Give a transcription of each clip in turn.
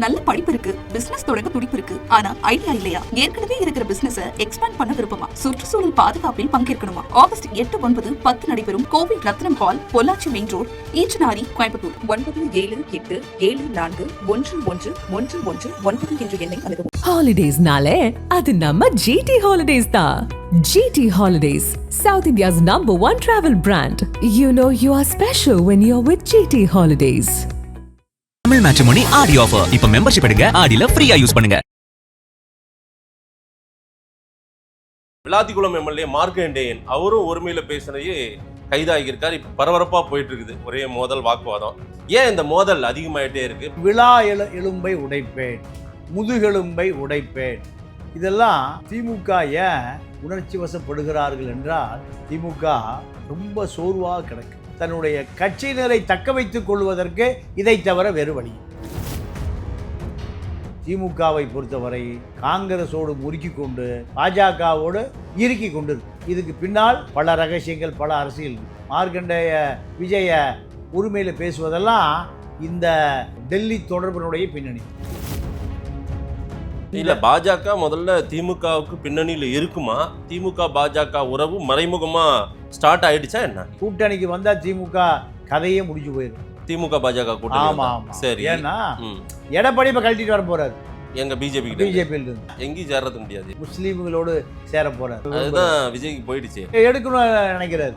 நல்ல படிப்பு இருக்கு, பிசினஸ் தொடங்க துடிப்பு இருக்கு, ஆனா ஐடியா இல்லையா? ஏற்கனவே இருக்கிற பிசினஸ் எக்ஸ்பேண்ட் பண்ண விருப்பமா? சுற்றுச்சூழல் பாதுகாப்பில் பங்கேற்கணுமா? ஆகஸ்ட் 8, 9, 10 நடைபெறும் Kovai Rathnam hall, Pollachi main road, Eachanari, Coimbatore. 9787111111 என்ற எண்ணை அணுகவும். Holidays-nale அது நம்ம GT Holidays தான். GT Holidays, South India's #1 travel brand. You know you are special when you're with GT Holidays. Tamil matrimony Aadi offer. இப்ப மெம்பர்ஷிப் எடுங்க, ஆடில ஃப்ரீயா யூஸ் பண்ணுங்க. விளாத்திக்குளம் எம்எல்ஏ மார்க்கண்டேயன் அவரும் ஒருமையில பேசினையே கைதாகியிருக்கார். இப்ப பரபரப்பா போயிட்டு இருக்குது ஒரே மோதல், வாக்குவாதம். ஏன் இந்த மோதல் அதிகமாயிட்டே இருக்கு? விழா எலும்பை உடைப்பேன், முதுகெலும்பை உடைப்பேன். இதெல்லாம் திமுக ஏன் உணர்ச்சி வசப்படுகிறார்கள் என்றால், திமுக ரொம்ப சோர்வாக கிடக்கு. தன்னுடைய கட்சியினரை தக்க வைத்துக் கொள்வதற்கு இதை தவிர வேறு வழி. திமுகவை பொறுத்தவரை காங்கிரஸோடு முறுக்கி கொண்டு பாஜகவோடு இறுக்கி கொண்டு இதுக்கு பின்னால் பல ரகசியங்கள், பல அரசியல். மார்க்கண்டேய விஜய உரிமையில் பேசுவதெல்லாம் இந்த டெல்லி தொடர்பினுடைய பின்னணி. இல்ல, பாஜக முதல்ல திமுகவுக்கு பின்னணியில் இருக்குமா? திமுக பாஜக உறவு மறைமுகமா ஸ்டார்ட் ஆயிடுச்சா என்ன? கூட்டணிக்கு வந்தா திமுக கதையே முடிஞ்சு போயிடும். திமுக பாஜக கூட்டணி. ஆமா ஆமா. சரி, ஏன்னா எடப்பாடி இப்ப கழட்டிட்டு வர போறாரு. எங்க பிஜேபி இருந்து எங்கேயும் சேரது முடியாது, முஸ்லீம்களோடு சேர போறாரு. அதுதான் விஜய்க்கு போயிடுச்சு. எடுக்கணும்னு நினைக்கிறாரு.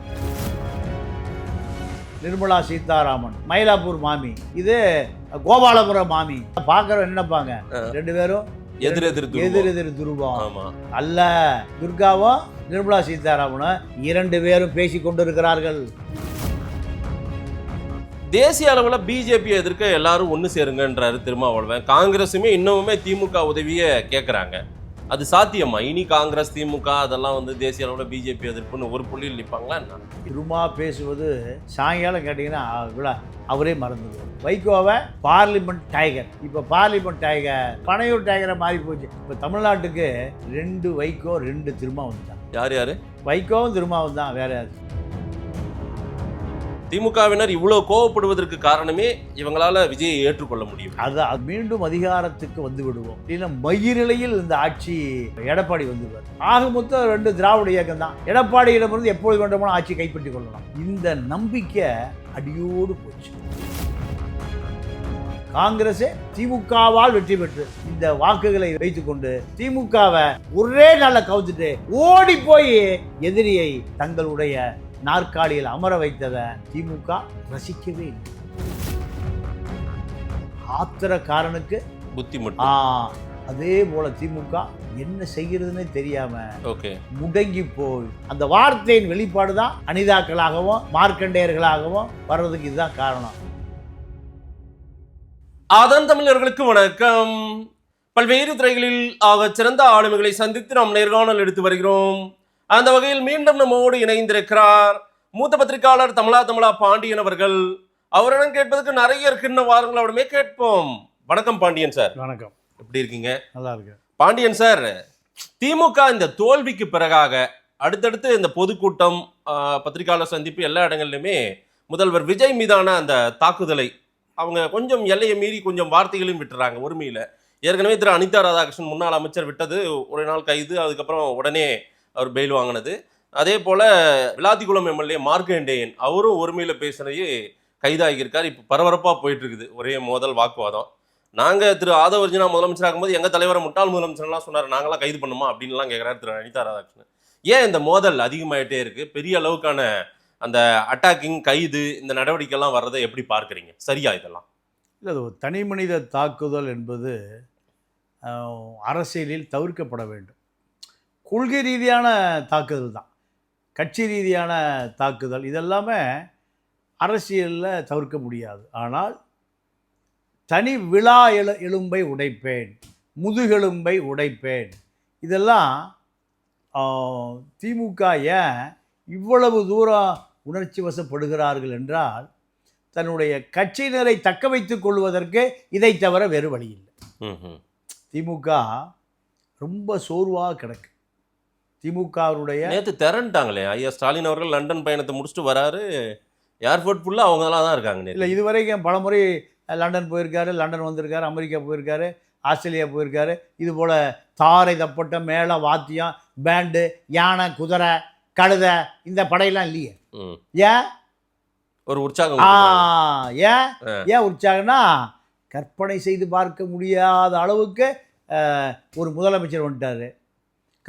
நிர்மலா சீதாராமன் மயிலாப்பூர் மாமி, இது கோபாலபுரம் மாமி. பாக்குறோம் என்னப்பாங்க, ரெண்டு பேரும் எதிர் துருவம் அல்ல. துர்காவும் நிர்மலா சீதாராமனும் இரண்டு பேரும் பேசி கொண்டிருக்கிறார்கள். தேசிய அளவுல பிஜேபி எதிர்க்க எல்லாரும் ஒண்ணு சேருங்கன்றாரு திருமாவளவன். காங்கிரஸுமே இன்னமுமே திமுக உதவிய கேட்கறாங்க. அது சாத்தியமா? இனி காங்கிரஸ் திமுக அதெல்லாம் தேசிய அளவுல பிஜேபி எதிர்ப்புன்னு ஒரு புள்ளியில் நிற்பாங்களா என்ன? திருமா பேசுவது சாயங்காலம் கேட்டீங்கன்னா அவரே மறந்துடுவார். வைகோவை பார்லிமெண்ட் டைகர், இப்ப பார்லிமெண்ட் டைகர் பனையூர் டைகரை மாறி போச்சு. இப்ப தமிழ்நாட்டுக்கு 2 வைகோ 2 திருமாவும் தான். யார் யாரு? வைகோவும் திருமாவும் தான், வேற யாரு? திமுகவினர் இவ்வளவு கோவப்படுவதற்கு காரணமே இவங்களால விஜயை ஏற்றுக்கொள்ள முடியும். அது மீண்டும் அதிகாரத்துக்கு வந்து விடுவோம். இல்ல மயிரிழையில் இந்த ஆட்சி எடப்பாடி வந்துடுவார். ஆக மொத்தம் 2 திராவிட இயக்கம் தான். எடப்பாடியிடமிருந்து எப்போது வேண்டுமானும் ஆட்சி கைப்பற்றிக் கொள்ளலாம். இந்த நம்பிக்கை அடியோடு போச்சு. காங்கிரஸ் திமுகவால் வெற்றி பெற்று இந்த வாக்குகளை வைத்துக் கொண்டு திமுகவை ஒரே நாள்ல கவுத்துட்டு ஓடி போய் எதிரியை தங்களுடைய நாற்காலியில் அமர வைத்ததை திமுக ரசிக்கவே இல்லை. ஆத்திரக்காரனுக்கு புத்தி. அதே போல திமுக என்ன செய்கிறதுன்னு தெரியாம முடங்கி போய் அந்த வார்த்தையின் வெளிப்பாடுதான் அனிதாக்களாகவும் மார்க்கண்டேயர்களாகவும் வர்றதுக்கு இதுதான் காரணம். அதன் தமிழர்களுக்கு வணக்கம். பல்வேறு துறைகளில் ஆக சிறந்த ஆளுமைகளை சந்தித்து நாம் நேர்காணல் எடுத்து வருகிறோம். அந்த வகையில் மீண்டும் நம்மோடு இணைந்திருக்கிறார் மூத்த பத்திரிகையாளர் தமிழா பாண்டியன் அவர்கள். அவரிடம் கேட்பதற்கு நிறைய இருக்குன்னு வாரங்கள் அவருமே கேட்போம். வணக்கம் பாண்டியன் சார். வணக்கம். எப்படி இருக்கீங்க? நல்லா இருக்கு. பாண்டியன் சார், திமுக இந்த தோல்விக்கு பிறகாக அடுத்தடுத்து இந்த பொதுக்கூட்டம், பத்திரிகையாளர் சந்திப்பு எல்லா இடங்கள்லையுமே முதல்வர் விஜய் மீதான அந்த தாக்குதலை அவங்க கொஞ்சம் எல்லையை மீறி கொஞ்சம் வார்த்தைகளையும் விட்டுறாங்க உரிமையில. ஏற்கனவே திரு அனிதா ராதாகிருஷ்ணன் முன்னாள் அமைச்சர் விட்டது ஒரு நாள் கைது, அதுக்கப்புறம் உடனே அவர் பெயில் வாங்கினது. அதே போல விளாத்திக்குளம் எம்எல்ஏ மார்க்கண்டேயன் அவரும் ஒருமையில பேசினையே கைதாகியிருக்கார். இப்போ பரபரப்பா போயிட்டு இருக்குது ஒரே மோதல், வாக்குவாதம். நாங்க திரு ஆதவர்ஜனா முதலமைச்சர் ஆகும்போது எங்க தலைவரை முட்டாள் முதலமைச்சர்லாம் சொன்னார், நாங்களாம் கைது பண்ணுமா அப்படின்லாம் கேட்கிறாரு திரு அனிதா ராதாகிருஷ்ணன். ஏன் இந்த மோதல் அதிகமாயிட்டே இருக்கு? பெரிய அளவுக்கான அந்த அட்டாக்கிங், கைது, இந்த நடவடிக்கைலாம் வர்றதை எப்படி பார்க்குறீங்க? சரியா இதெல்லாம்? இல்லை, அது ஒரு தனி மனித தாக்குதல் என்பது அரசியலில் தவிர்க்கப்பட வேண்டும். கொள்கை ரீதியான தாக்குதல் தான், கட்சி ரீதியான தாக்குதல் இதெல்லாமே அரசியலில் தவிர்க்க முடியாது. ஆனால் தனி விழா எலும்பை உடைப்பேன், முதுகெலும்பை உடைப்பேன், இதெல்லாம் திமுக ஏன் இவ்வளவு தூரம் உணர்ச்சி வசப்படுகிறார்கள் என்றால், தன்னுடைய கட்சியினரை தக்க வைத்துக் கொள்வதற்கு இதை தவிர வேறு வழி இல்லை. திமுக ரொம்ப சோர்வாக கிடக்கு. திமுகவுடைய நேற்று திரண்டாங்களே ஐயா ஸ்டாலின் அவர்கள் லண்டன் பயணத்தை முடிச்சுட்டு வராரு. ஏர்போர்ட் ஃபுல்லாக அவங்களாம் தான் இருக்காங்க. இல்லை, இதுவரைக்கும் பலமுறை லண்டன் போயிருக்காரு, லண்டன் வந்திருக்காரு, அமெரிக்கா போயிருக்காரு, ஆஸ்திரேலியா போயிருக்காரு. இது போல் தாரை தப்பட்ட மேள வாத்தியம், பேண்டு, யானை, குதிரை, கழுதை இந்த படையெல்லாம் இல்லையே. ம். ஏன் ஒரு உற்சாகம் ஏன் ஏன் உற்சாகம்னா கற்பனை செய்து பார்க்க முடியாத அளவுக்கு ஒரு முதலமைச்சர் வந்துட்டார்.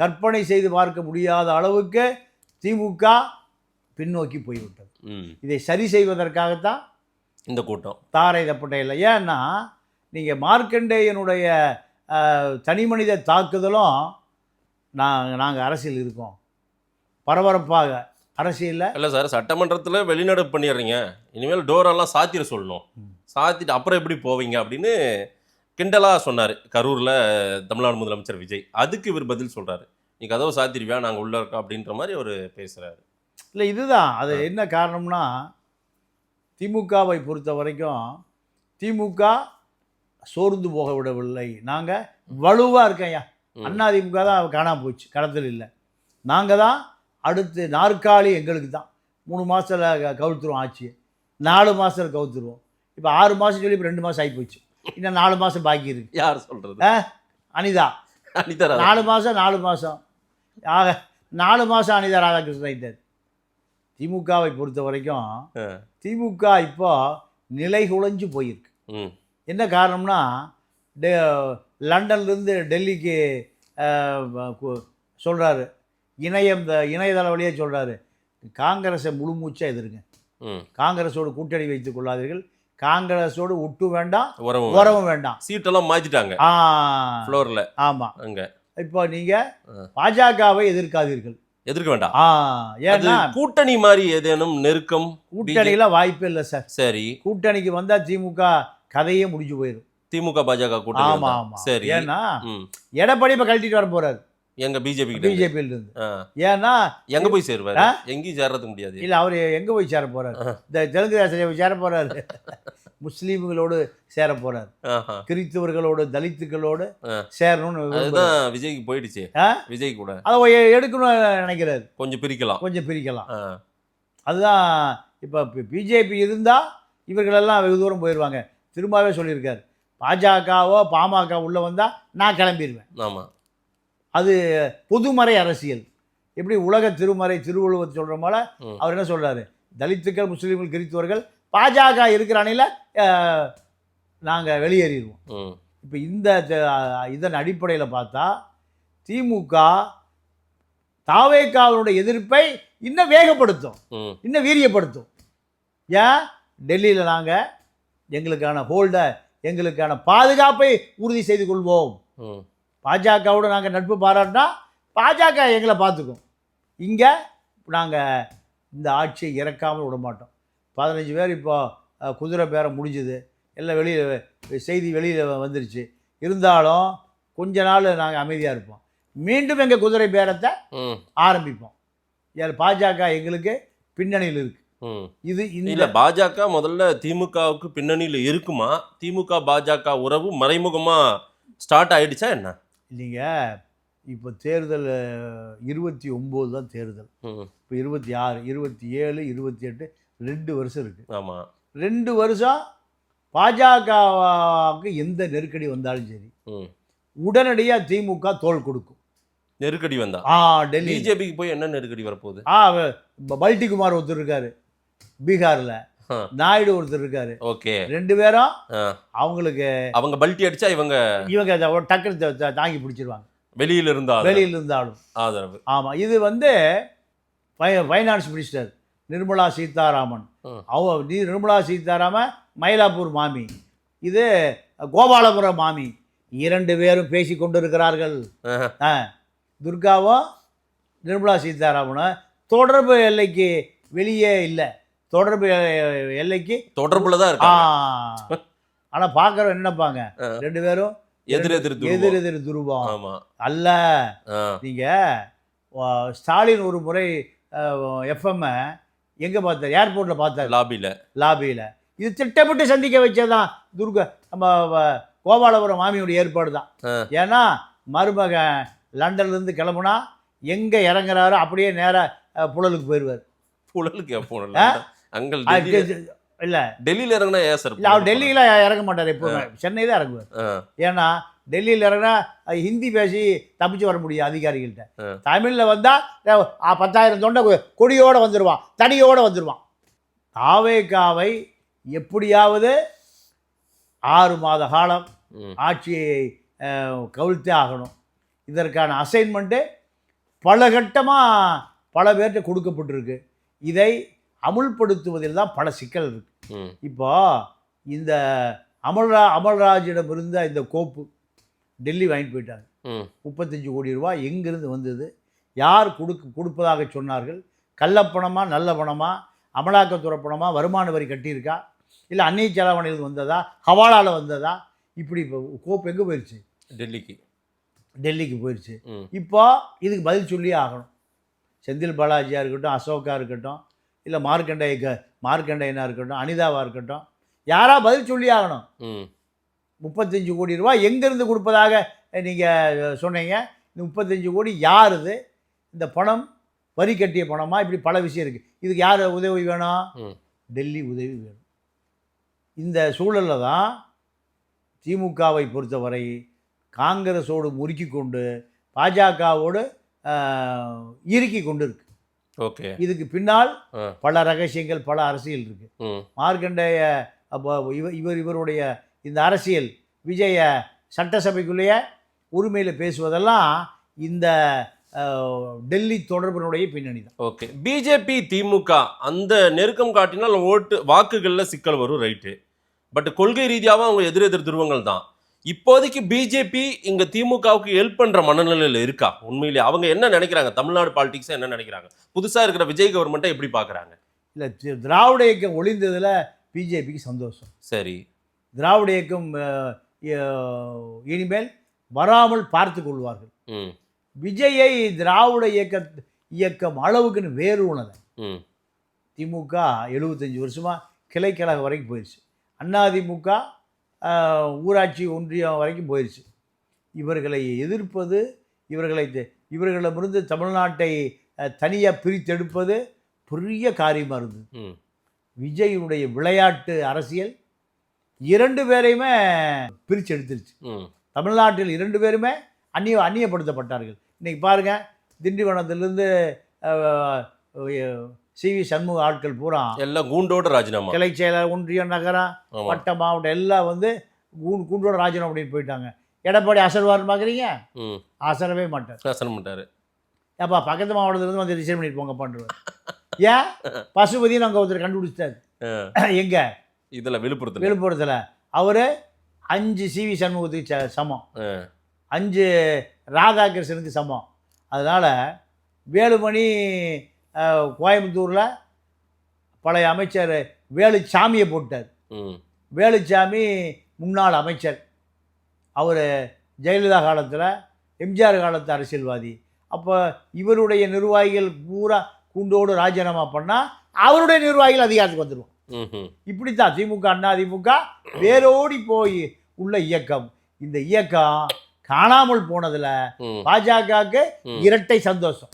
கற்பனை செய்து பார்க்க முடியாத அளவுக்கு திமுக பின்னோக்கி போய்விட்டது. இதை சரி செய்வதற்காகத்தான் இந்த கூட்டம் தாரை தப்பட்ட இல்லை. ஏன்னா நீங்கள் மார்க்கண்டேயனுடைய தனிமனித தாக்குதலும் நாங்கள் அரசியல் இருக்கோம் பரபரப்பாக அரசியலில் இல்லை சார். சட்டமன்றத்தில் வெளிநடப்பு பண்ணிடுறீங்க, இனிமேல் டோரெல்லாம் சாத்திர சொல்லணும், சாத்திட்டு அப்புறம் எப்படி போவீங்க அப்படின்னு கிண்டலாக சொன்னார் கரூரில் தமிழ்நாடு முதலமைச்சர் விஜய். அதுக்கு இவர் பதில் சொல்கிறாரு, நீ கதவை சாத்திருவியா, நாங்கள் உள்ளே இருக்கோம் அப்படின்ற மாதிரி அவர் பேசுகிறாரு. இல்லை இதுதான் அது என்ன காரணம்னா திமுகவை பொறுத்த வரைக்கும் திமுக சோர்ந்து போக விடவில்லை. நாங்கள் வலுவாக இருக்கேன்யா. அதிமுக தான் காணாமல் போச்சு, களத்தில் இல்லை. நாங்கள் தான் அடுத்து நாற்காலி எங்களுக்கு தான். 3 மாதத்தில் கவுத்துருவோம் ஆட்சியை, 4 மாதத்தில் கவுத்துருவோம். இப்போ 6 மாதம் சொல்லி இப்போ 2 மாதம் ஆகி போச்சு, இன்னும் 4 மாதம் பாக்கி இருக்கு. யார் சொல்கிறது? அனிதா 4 மாதம் ஆக 4 மாதம் அனிதா ராதாகிருஷ்ணன். திமுகவை பொறுத்த வரைக்கும் திமுக இப்போ நிலை குலைஞ்சு போயிருக்கு. என்ன காரணம்னா லண்டன்லேருந்து டெல்லிக்கு சொல்கிறாரு, இணையதள வழியாக சொல்கிறாரு, காங்கிரஸை முழுமூச்சாக எதிருங்க, காங்கிரஸோடு கூட்டணி வைத்துக் கொள்ளாதீர்கள், காங்கிரஸோடு ஒட்டு வேண்டாம், உறவும் வேண்டாம். சீட்டெல்லாம் மாற்றிட்டாங்க ஃப்ளோரில். ஆமாம். அங்கே இப்போ நீங்கள் பாஜகவை எதிர்க்காதீர்கள், எதிர்க்க வேண்டாம். ஏன்னா கூட்டணி மாதிரி ஏதேனும் நெருக்கம் கூட்டணியில வாய்ப்பே இல்லை சார். சரி, கூட்டணிக்கு வந்தா திமுக கதையே முடிஞ்சு போயிடும். திமுக பாஜக கூட்டணி. ஆமா ஆமா. சரி, ஏன்னா எடப்பாடி இப்ப கழட்டிட்டு வர போறாரு எங்க பிஜேபியில இருந்து. ஏன்னா எங்க போய் சேருவாரு? எங்கேயும் சேர்றதுக்கு முடியாது. இல்ல அவரு எங்க போய் சேர போறாரு? இந்த தெலுங்கு தேசம் சேர போறாரு, முஸ்லீம்களோடு சேர போறாரு, கிறிஸ்தவர்களோடு தலித்துகளோடு சேரணும்னு. அதுதான் விஜய்க்கு போயிடுச்சு. விஜய் கூட அதை எடுக்கணும்னு நினைக்கிறாரு. கொஞ்சம் பிரிக்கலாம். அதுதான் இப்போ பிஜேபி இருந்தா இவர்களெல்லாம் வெகு தூரம் போயிடுவாங்க. திரும்பவே சொல்லியிருக்காரு, பாஜகவோ பாமக உள்ள வந்தா நான் கிளம்பிடுவேன். ஆமா, அது பொதுமறை அரசியல். எப்படி உலக திருமறை திருவள்ளுவர் சொல்ற போல அவர் என்ன சொல்றாரு, தலித்துக்கள், முஸ்லீம்கள், கிறிஸ்தவர்கள் பாஜக இருக்கிற அணியில் நாங்கள் வெளியேறிடுவோம். இப்போ இதன் அடிப்படையில் பார்த்தா திமுக தாவேகாவுடைய எதிர்ப்பை இன்னும் வேகப்படுத்தும், இன்னும் வீரியப்படுத்தும். ஏன் டெல்லியில் நாங்கள் எங்களுக்கான ஹோல்டை, எங்களுக்கான பாதுகாப்பை உறுதி செய்து கொள்வோம். பாஜகவோட நாங்கள் நட்பு பாராட்டினா பாஜக எங்களை பார்த்துக்கும். இங்கே நாங்கள் இந்த ஆட்சியை இறக்காமல் விட மாட்டோம். 15 பேர் இப்போ குதிரை பேரம் முடிஞ்சுது, எல்லாம் வெளியில் வந்துருச்சு. இருந்தாலும் கொஞ்ச நாள் நாங்கள் அமைதியாக இருப்போம். மீண்டும் எங்கள் குதிரை பேரத்தை ஆரம்பிப்போம். பாஜக எங்களுக்கு பின்னணியில் இருக்கு. இது இல்லை, பாஜக முதல்ல திமுகவுக்கு பின்னணியில் இருக்குமா? திமுக பாஜக உறவு மறைமுகமாக ஸ்டார்ட் ஆயிடுச்சா என்ன? இல்லைங்க, இப்போ தேர்தல் 29 தான் தேர்தல். இப்போ 26, 27, 28 2 வருஷம் இருக்குது. ஆமாம், 2 வருஷம் பாஜகவுக்கு எந்த நெருக்கடி வந்தாலும் சரி உடனடியாக திமுக தோள் கொடுக்கும். நெருக்கடி வந்தா டெல்லி பிஜேபிக்கு போய் என்ன நெருக்கடி வரப்போகுது? பல்டிகுமார் ஒருத்தர் இருக்காரு பீகார்ல, நாயுடு ஒருத்தர் இருக்காரு. ஓகே, 2 பேரும் அவங்களுக்கு அவங்க பல்ட்டி அடிச்சா இவங்க டக்குனு தாங்கி பிடிச்சிருவாங்க. வெளியில இருந்தாலும் ஆதரவு. ஆமா, இது ஃபைனான்ஸ் மினிஸ்டர் நிர்மலா சீதாராமன். நிர்மலா சீதாராமன் மயிலாப்பூர் மாமி, இது கோபாலபுரம் மாமி. 2 பேரும் பேசி கொண்டிருக்கிறார்கள். துர்காவும் நிர்மலா சீதாராமனும் தொடர்பு எல்லைக்கு வெளியே இல்லை, தொடர்பு எல்லைக்கு தொடர்புல தான் இருக்கு. ஆனா பாக்குறோம் என்னப்பாங்க, 2 பேரும் எதிர் துருவம் அல்ல. நீங்க ஸ்டாலின் ஒரு முறை எஃப்எம் எங்க பார்த்தார்? ஏர்போர்ட்ல பார்த்தார், லாபியில. இது திட்டமிட்டு சந்திக்க வச்சதான் துர்கா நம்ம கோபாலபுரம் மாமியோட ஏற்பாடு தான். ஏன்னா மருமகன் லண்டன்ல இருந்து கிளம்புனா எங்க இறங்குறாரோ அப்படியே நேரா புழலுக்கு போயிடுவார். இல்லை டெல்லியில இறங்கினா ஏன் சார் இல்லை அவர் டெல்லியில் இறங்க மாட்டார், எப்போவுமே சென்னை தான் இறங்குவார். ஏன்னா டெல்லியில் இறங்கினா ஹிந்தி பேசி தப்பிச்சு வர முடியும் அதிகாரிகள்கிட்ட. தமிழில் வந்தால் 10,000 தொண்டை கொடியோடு வந்துடுவான், தடியோடு வந்துடுவான். தாவேகாவை எப்படியாவது 6 மாத காலம் ஆட்சியை கவிழ்த்தே ஆகணும். இதற்கான அசைன்மெண்ட்டு பல கட்டமாக பல பேர்கிட்ட கொடுக்கப்பட்டிருக்கு. இதை அமுல்படுத்துவதில் தான் பல சிக்கல் இருக்குது. இப்போ இந்த அமல்ராஜிடம் இருந்த இந்த கோப்பு டெல்லி வாங்கிட்டு போயிட்டாங்க. 35 கோடி ரூபாய் எங்கிருந்து வந்தது, யார் கொடுப்பதாக சொன்னார்கள், கள்ளப்பணமா நல்ல பணமா, அமலாக்கத்துறை பணமா, வருமான வரி கட்டியிருக்கா, இல்லை அந்நிய செலாவணியில் வந்ததா, ஹவாலாவில் வந்ததா, இப்படி இப்போ கோப்பு எங்கே போயிடுச்சு, டெல்லிக்கு போயிடுச்சு. இப்போ இதுக்கு பதில் சொல்லியே ஆகணும். செந்தில் பாலாஜியாக இருக்கட்டும், அசோகா இருக்கட்டும், இல்லை மார்க்கண்டையனாக இருக்கட்டும், அனிதாவாக இருக்கட்டும், யாராக பதில் சொல்லி ஆகணும். 35 கோடி ரூபாய் எங்கேருந்து கொடுப்பதாக நீங்கள் சொன்னீங்க. இந்த 35 கோடி யாருது, இந்த பணம் வரி கட்டிய பணமா, இப்படி பல விஷயம் இருக்குது. இதுக்கு யார் உதவி வேணும், டெல்லி உதவி வேணும். இந்த சூழலில் தான் திமுகவை பொறுத்தவரை காங்கிரஸோடு முறுக்கி கொண்டு பாஜகவோடு இறுக்கி கொண்டு இருக்கு. ஓகே, இதுக்கு பின்னால் பல ரகசியங்கள், பல அரசியல் இருக்கு. மார்க்கண்டேய இவருடைய இந்த அரசியல், விஜய சட்டசபைக்குள்ளேயே உரிமையில் பேசுவதெல்லாம் இந்த டெல்லி தொடர்பினுடைய பின்னணி தான். ஓகே, பிஜேபி திமுக அந்த நெருக்கம் காட்டினால் வாக்குகளில் சிக்கல் வரும், ரைட்டு. பட் கொள்கை ரீதியாக அவங்க எதிரெதிர் துருவங்கள் தான். இப்போதைக்கு பிஜேபி இங்க திமுகவுக்கு ஹெல்ப் பண்ற மனநிலையில் இருக்கா? உண்மையிலேயே அவங்க என்ன நினைக்கிறாங்க, தமிழ்நாடு பாலிடிக்ஸ் என்ன நினைக்கிறாங்க, புதுசா இருக்கிற விஜய் கவர்மெண்ட்டை எப்படி பாக்குறாங்க? இல்ல, திராவிட இயக்கம் ஒளிந்ததுல பிஜேபிக்கு சந்தோஷம். சரி, திராவிட இயக்கம் இனிமேல் வராமல் பார்த்து கொள்வார்கள். விஜயை திராவிட இயக்கம் அளவுக்குன்னு வேறு உணவை திமுக 75 வருஷமா கிளைக்கழகம் வரைக்கும் போயிடுச்சு. அதிமுக ஊராட்சி ஒன்றியம் வரைக்கும் போயிடுச்சு. இவர்களை எதிர்ப்பது, இவர்களிடமிருந்து தமிழ்நாட்டை தனியாக பிரித்தெடுப்பது பெரிய காரியமாக இருந்தது. விஜயினுடைய விளையாட்டு அரசியல் 2 பேரையுமே பிரித்து எடுத்துருச்சு. தமிழ்நாட்டில் 2 பேருமே அந்நியப்படுத்தப்பட்டார்கள். இன்றைக்கி பாருங்கள், திண்டிவனத்திலிருந்து சிவி சண்முக ஆட்கள் பூரா எல்லாம் கூண்டோட ராஜினாமா, கிளை செயலர், ஒன்றியம், நகரம், வட்ட மாவட்டம் எல்லாம் வந்து கூண்டோட ராஜினாமா பண்ணிட்டு போயிட்டாங்க. எடப்பாடி அசர்வார்னு பார்க்குறீங்க, அசரவே மாட்டார். ஏப்பா பக்கத்து மாவட்டத்திலேருந்து வந்து ரிசைன் பண்ணிட்டு போங்க பண்ணுறாரு. ஏன் பசுபதினு அங்கே ஒருத்தர் கண்டுபிடிச்சிட்டாரு. எங்கே? இதில் விழுப்புரத்தில் அவர் 5 சிவி சண்முகத்துக்கு சமம், 5 ராதாகிருஷ்ணனுக்கு சமம். அதனால் வேலுமணி கோயம்புத்தூரில் பழைய அமைச்சர் வேலுச்சாமியை போட்டார். வேலுச்சாமி முன்னாள் அமைச்சர், அவர் ஜெயலலிதா காலத்தில், எம்ஜிஆர் காலத்து அரசியல்வாதி. அப்போ இவருடைய நிர்வாகிகள் பூரா கூண்டோடு ராஜினாமா பண்ணால் அவருடைய நிர்வாகிகள் அதிகாரத்துக்கு வந்துடுவோம். இப்படித்தான் திமுக அதிமுக வேரோடி போய் உள்ள இயக்கம். இந்த இயக்கம் காணாமல் போனதில் பாஜகவுக்கு இரட்டை சந்தோஷம்.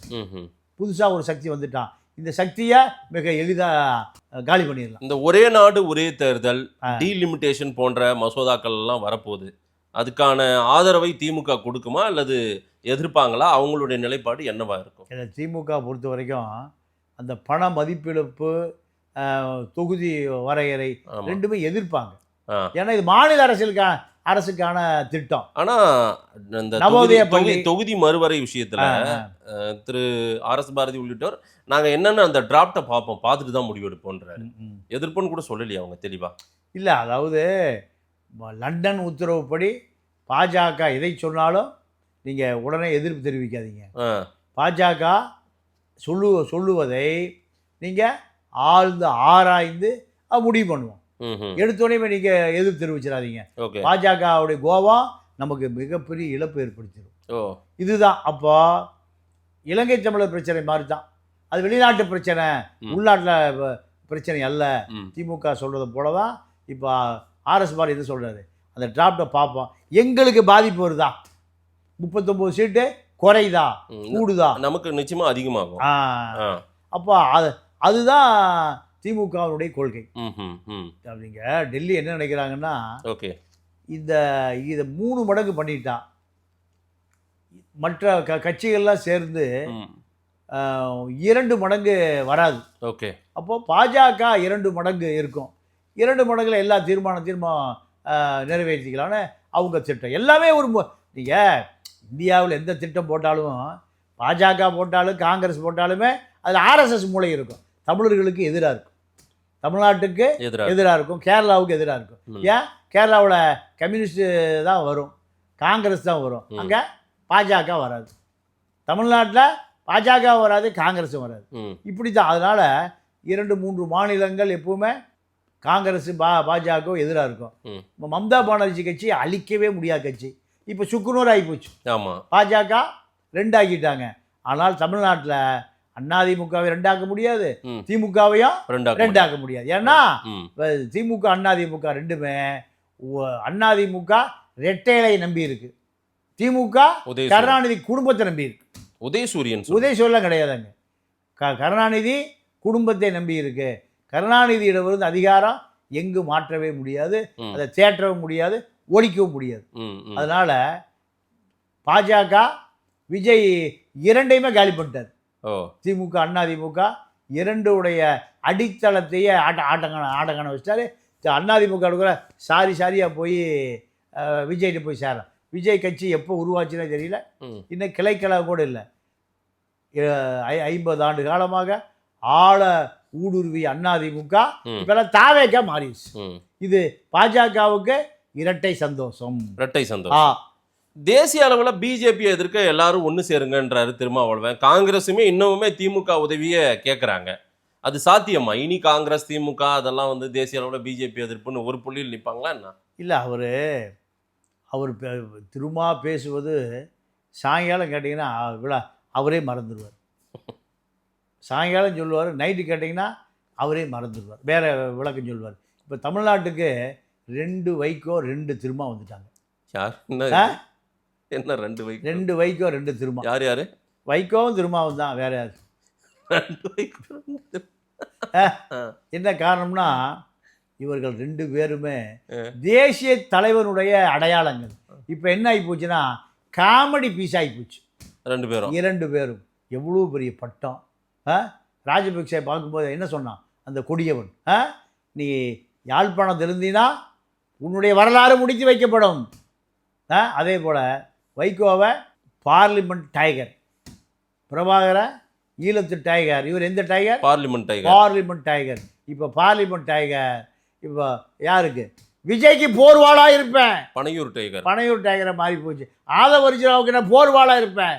புதுசாக ஒரு சக்தி வந்துட்டான், இந்த சக்தியை மிக எளிதாக காலி பண்ணிடலாம். இந்த ஒரே நாடு ஒரே தேர்தல், டீலிமிட்டேஷன் போன்ற மசோதாக்கள் எல்லாம் வரப்போகுது. அதுக்கான ஆதரவை திமுக கொடுக்குமா அல்லது எதிர்ப்பாங்களா? அவங்களுடைய நிலைப்பாடு என்னவா இருக்கும்? திமுக பொறுத்த வரைக்கும் அந்த பண மதிப்பிழப்பு, தொகுதி வரையறை ரெண்டுமே எதிர்ப்பாங்க. ஏன்னா இது மாநில அரசுக்கான திட்டம். ஆனா இந்த தொகுதி மறுவரை விஷயத்துல திரு RS பாரதி உள்ளிட்டோர் நாங்க என்னன்னு அந்த டிராப்டை பார்த்துட்டு தான் முடிவெடுப்போன்றாரு. எதிர்ப்புன்னு கூட சொல்லலையா அவங்க தெளிவா? இல்லை, அதாவது லண்டன் உத்தரவுப்படி பாஜக எதை சொன்னாலும் நீங்கள் உடனே எதிர்ப்பு தெரிவிக்காதீங்க. பாஜக சொல்லுவதை நீங்கள் ஆழ்ந்து ஆராய்ந்து முடிவு பண்ணுவோம். எடுத்தோடனே நீங்கள் எதிர்ப்பு தெரிவிச்சிடாதீங்க. பாஜகவுடைய கோபம் நமக்கு மிகப்பெரிய இழப்பு ஏற்படுத்திடும். இதுதான். அப்போ இலங்கை தமிழர் பிரச்சனை மாதிரி தான், அது வெளிநாட்டு பிரச்சனை, உள்நாட்டில் பிரச்சனை அல்ல. திமுக சொல்றது போல தான் இப்போ RS பாரதி இது சொல்றாரு. அந்த டிராப்டை பார்ப்போம், எங்களுக்கு பாதிப்பு வருதா, 39 சீட்டு குறையுதா, கூடுதா, நமக்கு நிச்சயமா அதிகமாகும். அப்போ அதுதான் திமுகவினுடைய கொள்கை. அப்படிங்க டெல்லி என்ன நினைக்கிறாங்கன்னா, ஓகே, இதை 3 மடங்கு பண்ணிட்டா மற்ற கட்சிகள்லாம் சேர்ந்து 2 மடங்கு வராது. ஓகே, அப்போ பாஜக 2 மடங்கு இருக்கும். 2 மடங்குல எல்லா தீர்மானம் நிறைவேற்றிக்கலான்னு அவங்க திட்டம். எல்லாமே நீங்கள் இந்தியாவில் எந்த திட்டம் போட்டாலும், பாஜக போட்டாலும் காங்கிரஸ் போட்டாலுமே அதில் ஆர்எஸ்எஸ் மூளை இருக்கும். தமிழர்களுக்கு எதிராக இருக்கும், தமிழ்நாட்டுக்கு எதிராக இருக்கும், கேரளாவுக்கு எதிராக இருக்கும். ஏன் கேரளாவில் கம்யூனிஸ்ட் தான் வரும், காங்கிரஸ் தான் வரும், அங்கே பாஜக வராது. தமிழ்நாட்டில் பாஜக வராது, காங்கிரஸும் வராது. இப்படி தான். அதனால் 2-3 மாநிலங்கள் எப்பவுமே காங்கிரஸ் பாஜக எதிராக இருக்கும். மம்தா பானர்ஜி கட்சி அழிக்கவே முடியாத கட்சி. இப்போ சுக்குநூறு ஆகிப்போச்சு. ஆமாம், பாஜக 2 ஆக்கிட்டாங்க. ஆனால் தமிழ்நாட்டில் அதிமுகவை 2 ஆக்க முடியாது, திமுகவையும் 2 ஆக்க முடியாது. ஏன்னா திமுக அதிமுக ரெண்டுமே அதிமுக ரெட்டைகளை நம்பி இருக்கு, திமுக கருணாநிதி குடும்பத்தை நம்பி இருக்கு. உதயசூரியன் கிடையாதுங்க, கருணாநிதி குடும்பத்தை நம்பி இருக்கு. கருணாநிதியிடமிருந்து அதிகாரம் எங்கு மாற்றவே முடியாது, அதை தேற்றவும் முடியாது, ஒழிக்கவும் முடியாது. அதனால பாஜக விஜய் 2ஐயுமே காலி பண்ணிட்டார். திமுக அதிமுக 2உடைய அடித்தளத்தையே ஆட்டங்கான வச்சிட்டாரு. அதிமுக கூட சாரியாக போய் விஜய்கிட்ட போய் சேரும். விஜய் கட்சி எப்போ உருவாச்சுன்னே தெரியல, இன்னும் கிளைக்கழக கூட இல்லை. 50 ஆண்டு காலமாக ஆள ஊடுருவி அதிமுக இப்பெல்லாம் தாவேக்கா மாறிடுச்சு. இது பாஜகவுக்கு இரட்டை சந்தோஷம். தேசிய அளவுல பிஜேபி எதிர்க்க எல்லாரும் ஒண்ணு சேருங்கன்றாரு திருமாவளவன். காங்கிரஸுமே இன்னுமே திமுக உதவிய கேட்கறாங்க. அது சாத்தியமா? இனி காங்கிரஸ் திமுக அதெல்லாம் தேசிய அளவுல பிஜேபி எதிர்ப்புன்னு ஒரு புள்ளியில் நிற்பாங்களா என்ன? இல்லை, அவர் திருமா பேசுவது சாயங்காலம் கேட்டிங்கன்னா அவரே மறந்துடுவார். சாயங்காலம் சொல்லுவார், நைட்டு கேட்டிங்கன்னா அவரே மறந்துடுவார், வேறு விளக்கம் சொல்லுவார். இப்போ தமிழ்நாட்டுக்கு 2 வைகோ 2 திருமா வந்துட்டாங்க. என்ன 2 வைகோ? 2 வைகோ 2 திருமா. யார்? வைகோவும் திருமாவும் தான், வேற யார்? என்ன காரணம்னா, இவர்கள் 2 பேருமே தேசிய தலைவனுடைய அடையாளங்கள். இப்போ என்ன ஆகி போச்சுன்னா காமெடி பீஸ் ஆகி போச்சு. 2 பேரும் எவ்வளோ பெரிய பட்டம். ராஜபக்சே பார்க்கும்போது என்ன சொன்னான் அந்த கொடியவன், நீ யாழ்ப்பாணத்தில் இருந்தீனா உன்னுடைய வரலாறு முடித்து வைக்கப்படும். அதே போல் வைகோவை பார்லிமெண்ட் டைகர், பிரபாகர ஈழத்து டைகர். இவர் எந்த டைகர்? Parliament tiger. இப்போ பார்லிமெண்ட் டைகர் இப்போ யாருக்கு? விஜய்க்கு போர்வாளாக இருப்பேன். பனையூர் டைகரை மாறி போச்சு. ஆதவரிஜினாவுக்கு நான் போர்வாளாக இருப்பேன்.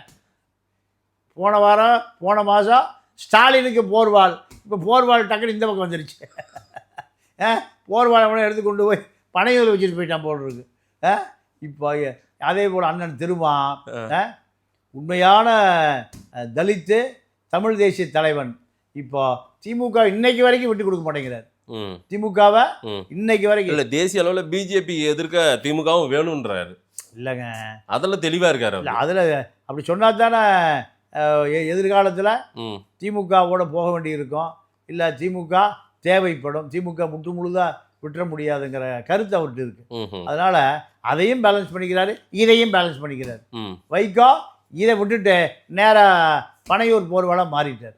போன மாதம் ஸ்டாலினுக்கு போர்வால், இப்போ போர்வால் டக்குன்னு இந்த பக்கம் வந்துருச்சு. போர்வாலை கூட எடுத்து கொண்டு போய் பனையூர் வச்சுட்டு போயிட்டான் போல் இருக்கு. இப்போ அதே போல் அண்ணன் திருமா உண்மையான தலித்து தமிழ் தேசிய தலைவன். இப்போ திமுக இன்னைக்கு வரைக்கும் விட்டு கொடுக்க மாட்டேங்கிறார். திமுகவை இன்னைக்கு வரைக்கும் இல்லை, தேசிய அளவில் பிஜேபி எதிர்க்க திமுகவும் வேணும்ன்றாரு. இல்லைங்க, அதில் தெளிவாக இருக்காரு. அதில் அப்படி சொன்னா தானே எதிர்காலத்தில் திமுகவோட போக வேண்டி இருக்கும். இல்லை திமுக தேவைப்படும், திமுக முழுதாக விட்டுற முடியாதுங்கிற கருத்து அவர்கிட்ட இருக்கு. அதனால அதையும் பேலன்ஸ் பண்ணிக்கிறாரு, இதையும் பேலன்ஸ் பண்ணிக்கிறாரு. வைகோ இதை விட்டுட்டு நேராக பனையூர் போர்வாளாக மாறிட்டார்.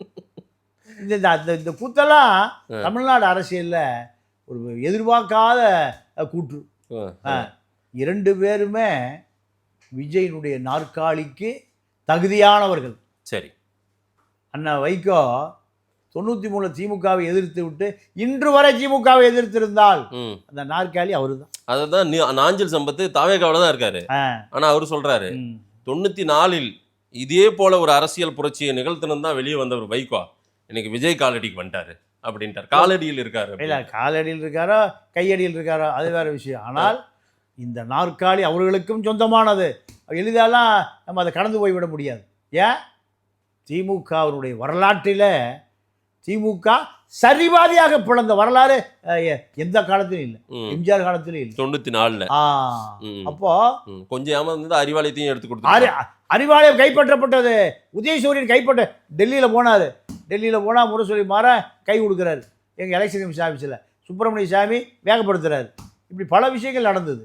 இந்த கூத்தெல்லாம் தமிழ்நாடு அரசியலில் ஒரு எதிர்பார்க்காத கூற்று. 2 பேருமே விஜயனுடைய நாற்காலிக்கு தகுதியானவர்கள். சரி, அண்ணா வைகோ 93 திமுகவை எதிர்த்து விட்டு இன்று வரை திமுகவை எதிர்த்திருந்தால் அந்த நாற்காலி அவரு தான். அதுதான் நாஞ்சில் சம்பத்து தாவேகாவில் தான் இருக்காரு. ஆனா அவரு சொல்றாரு 94 இதே போல ஒரு அரசியல் புரட்சியை நிகழ்த்தணும் தான் வெளியே வந்தவர் வைகோ இன்னைக்கு விஜய் காலடிக்கு வந்துட்டாரு அப்படின்ட்டார். காலடியில் இருக்காரு. இல்லை, காலடியில் இருக்காரோ கையடியில் இருக்காரோ அது வேற விஷயம். ஆனால் இந்த நாற்காலி அவர்களுக்கும் சொந்தமானது. எளிதாலாம் நம்ம அதை கடந்து போய்விட முடியாது. ஏன்? திமுகவினுடைய வரலாற்றில் திமுக சரிவாதியாக பிளந்த வரலாறு எந்த காலத்திலும் இல்லை, எம்ஜிஆர் காலத்திலும் இல்லை. 94. அப்போ கொஞ்சம் ஏமாந்து அறிவாலயத்தையும் எடுத்து கொடுத்தாரு. அறிவாலயம் கைப்பற்றப்பட்டது. உதயசூரியன் கைப்பற்ற டெல்லியில் போனார். டெல்லியில் போனால் முரசொலி மாற கை கொடுக்குறாரு. எங்கள் எலெக்ஷன் கமிஷன் ஆஃபீஸில் சுப்பிரமணிய சாமி வேகப்படுத்துறாரு. இப்படி பல விஷயங்கள் நடந்தது.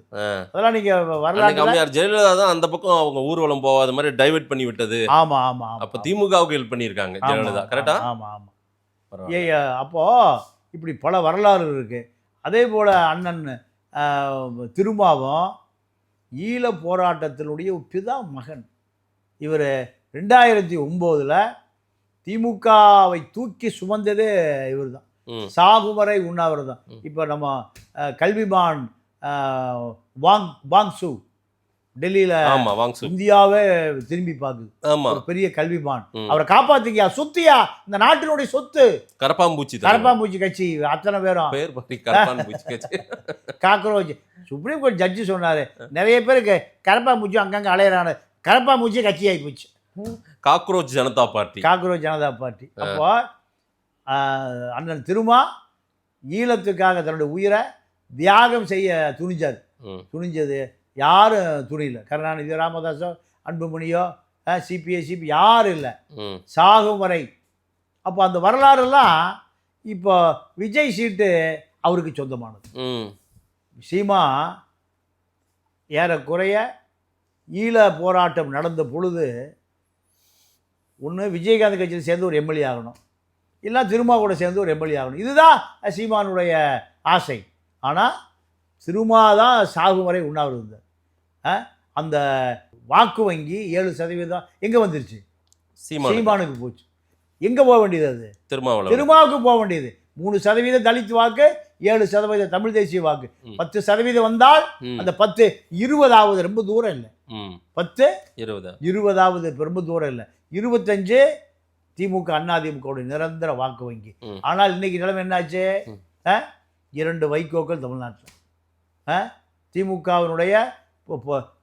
அதெல்லாம் நீங்கள் வரலாறு. அம்மையார் ஜெயலலிதா தான் அந்த பக்கம் அவங்க ஊர்வலம் போகாத மாதிரி டைவர்ட் பண்ணி விட்டது. ஆமாம் ஆமாம். அப்போ திமுகவுக்கு ஹெல்ப் பண்ணியிருக்காங்க ஜெயலலிதா, கரெக்டா? ஆமாம் ஆமாம். அப்போது இப்படி பல வரலாறு இருக்குது. அதே போல் அண்ணன் திருமாவும் ஈழ போராட்டத்தினுடைய பிதா மகன். இவர் 2009 திமுகவை தூக்கி சுமந்ததே இவர் தான். சாகுவரை உண்ணாவிரதம். இப்போ நம்ம கல்விமான் வாங்சு டெல்லியில் இந்தியாவே திரும்பி பார்க்குது. ஒரு பெரிய கல்விமான். அவரை காப்பாத்திக்கியா, சொத்தியா, இந்த நாட்டினுடைய சொத்து. கரப்பாம்பூச்சி கட்சி அத்தனை பேரும் காக்ரோச். சுப்ரீம் கோர்ட் ஜட்ஜி சொன்னாரு, நிறைய பேருக்கு கரப்பாம்பூச்சி அங்கங்க அலையிறான கரப்பாம்பூச்சி கட்சி ஆகி போச்சு. Cockroach Janata party. அப்போ அண்ணன் திருமா ஈழத்துக்காக தன்னுடைய உயிரை தியாகம் செய்ய துணிஞ்சது யாரும் துணியில. கருணாநிதி, ராமதாஸோ, அன்புமணியோ, சிபி யாரும் இல்லை, சாகும் வரை. அப்போ அந்த வரலாறுலாம் இப்போ விஜய் சீட்டு அவருக்கு சொந்தமானது. சீமா ஏறக்குறைய ஈழ போராட்டம் நடந்த பொழுது ஒன்று விஜயகாந்த் கட்சியில் சேர்ந்து ஒரு எம்எல்ஏ ஆகணும், இல்லை திருமா கூட சேர்ந்து ஒரு எம்எல்ஏ ஆகணும். இதுதான் சீமானுடைய ஆசை. ஆனால் திருமா தான் சாகும் வரை உண்ணாவிரதம். அந்த வாக்கு வங்கி 7% எங்கே வந்துருச்சு? சீமானுக்கு போச்சு. எங்கே போக வேண்டியது? அது திருமாவுக்கு போக வேண்டியது. 3% தலித் வாக்கு, 7% தமிழ் தேசிய வாக்கு. 10% வந்தால் அந்த 10 20 ரொம்ப தூரம் இல்லை. 10 20 ரொம்ப தூரம் இல்லை. 25 திமுக அதிமுகவுடைய நிரந்தர வாக்கு வங்கி. ஆனால் இன்னைக்கு நிலைமை என்னாச்சு? 2 வைகோக்கள் தமிழ்நாட்டில். திமுகவினுடைய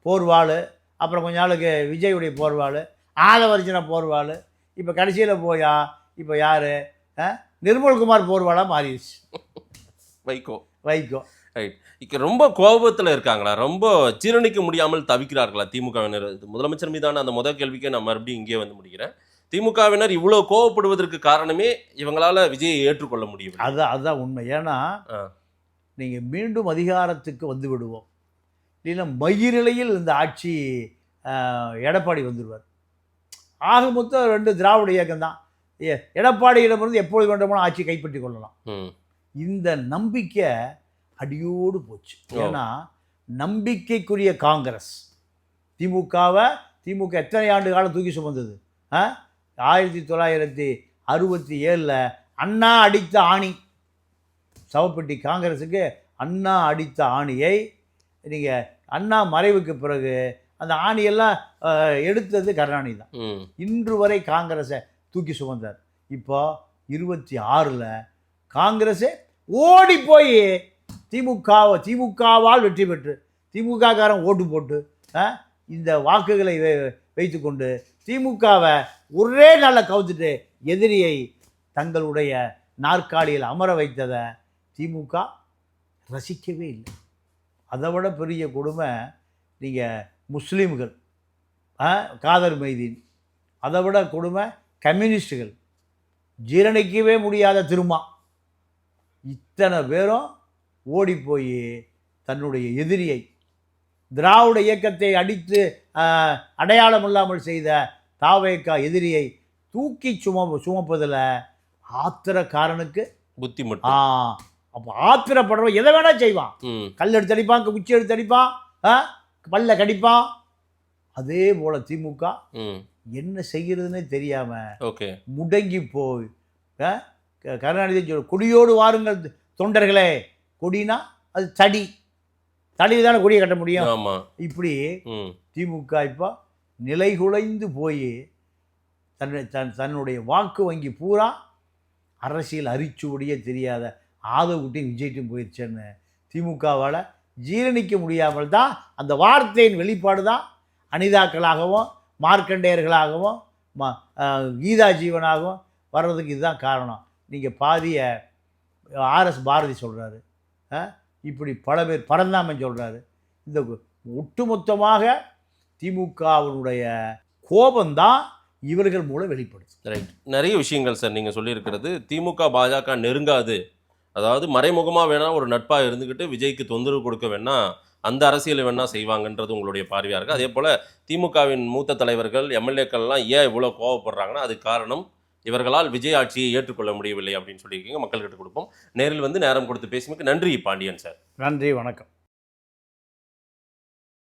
போர்வாள், அப்புறம் கொஞ்ச நாளுக்கு விஜயுடைய போர்வாள், ஆதவர்ஜன போர்வாள், இப்போ கடைசியில் போயா இப்போ யார்? நிர்மல்குமார் போர்வாளாக மாறிடுச்சு வைகோ. ரைட். இங்கே ரொம்ப கோபத்தில் இருக்காங்களா? ரொம்ப ஜீரணிக்க முடியாமல் தவிக்கிறார்களா திமுகவினர்? முதலமைச்சர் மீதான அந்த முதல் கேள்விக்கே நான் மறுபடியும் இங்கே வந்து முடிக்கிறேன். திமுகவினர் இவ்வளோ கோவப்படுவதற்கு காரணமே இவங்களால விஜயை ஏற்றுக்கொள்ள முடியும். அதுதான் உண்மை. ஏன்னா நீங்கள் மீண்டும் அதிகாரத்துக்கு வந்து விடுவோம், இல்லைன்னா மயிரிழையில் இந்த ஆட்சி எடப்பாடி வந்துடுவார். ஆக மொத்தம் 2 திராவிட இயக்கம் தான். எடப்பாடியிடமிருந்து எப்பொழுது வேண்டுமானும் ஆட்சி கைப்பற்றி கொள்ளலாம். இந்த நம்பிக்கை அடியோடு போச்சு. ஏன்னா நம்பிக்கைக்குரிய காங்கிரஸ் திமுக எத்தனை ஆண்டு காலம் தூக்கி சுமந்தது? 1967 அண்ணா அடித்த ஆணி, சவப்பெட்டி காங்கிரஸுக்கு அண்ணா அடித்த ஆணியை நீங்கள் அண்ணா மறைவுக்கு பிறகு அந்த ஆணியெல்லாம் எடுத்தது கருணாநிதி தான். இன்று வரை காங்கிரஸை தூக்கி சுமந்தார். இப்போ 26 காங்கிரஸே ஓடி போய் திமுகவால் வெற்றி பெற்று திமுககாரன் ஓட்டு போட்டு இந்த வாக்குகளை வைத்துக்கொண்டு திமுகவை ஒரே நாளில் கவுத்துட்டு எதிரியை தங்களுடைய நாற்காலியில் அமர வைத்ததை திமுக ரசிக்கவே இல்லை. அதை விட பெரிய கொடுமை நீங்கள் முஸ்லீம்கள், காதர் மைதீன், அதை விட கொடுமை கம்யூனிஸ்டுகள், ஜீரணிக்கவே முடியாத திருமா, இத்தனை பேரும் ஓடி போய் தன்னுடைய எதிரியை திராவிட இயக்கத்தை அடித்து அடையாளம் இல்லாமல் செய்த தாவேகா எதிரியை தூக்கி சுமப்பதில் ஆத்திரக்காரனுக்கு புத்தி மட்டும். அப்போ ஆத்திரப்படுறவன் எதை வேணா செய்வான். கல் எடுத்து அடிப்பான், குச்சி எடுத்து அடிப்பான், பல்ல கடிப்பான். அதே போல திமுக என்ன செய்கிறதுன்னே தெரியாம முடங்கி போய் கருணாநிதி கொடியோடு வாருங்கள் தொண்டர்களே. கொடினா அது தடி தானே கொடியை கட்ட முடியும். இப்படி திமுக இப்போ நிலைகுலைந்து போய் தன்னுடைய வாக்கு வங்கி பூரா அரசியல் அரிச்சுவடியே தெரியாத ஆதவகுட்டியும் விஜய்ட்டும் போயிடுச்சேன்னு திமுகவால் ஜீரணிக்க முடியாமல் தான் அந்த வார்த்தையின் வெளிப்பாடு தான் அனிதாக்களாகவும் மார்க்கண்டேயர்களாகவும் கீதா ஜீவனாகவும் வர்றதுக்கு இதுதான் காரணம். நீங்கள் பாதிய ஆர்எஸ் பாரதி சொல்கிறாரு, இப்படி பல பேர் பரந்தாமன் சொல்கிறாரு. இந்த ஒட்டுமொத்தமாக திமுகவினுடைய கோபந்தான் இவர்கள் மூலம் வெளிப்படுது. ரைட். நிறைய விஷயங்கள் சார் நீங்கள் சொல்லியிருக்கிறது. திமுக பாஜக நெருங்காது அதாவது மறைமுகமாக வேணா ஒரு நட்பாக இருந்துக்கிட்டு விஜய்க்கு தொந்தரவு கொடுக்க வேணா அந்த அரசியலை வேணா செய்வாங்கன்றது உங்களுடைய பார்வையாக இருக்குது. அதே போல் திமுகவின் மூத்த தலைவர்கள் எம்எல்ஏக்கள்லாம் ஏன் இவ்வளோ கோவப்படுறாங்கன்னா அது காரணம் இவர்களால் விஜய் ஆட்சியை ஏற்றுக்கொள்ள முடியவில்லை அப்படின்னு சொல்லியிருக்கீங்க. மக்கள்கிட்ட கொடுப்போம். நேரில் வந்து நேரம் கொடுத்து பேசியமைக்கு நன்றி பாண்டியன் சார். நன்றி, வணக்கம்.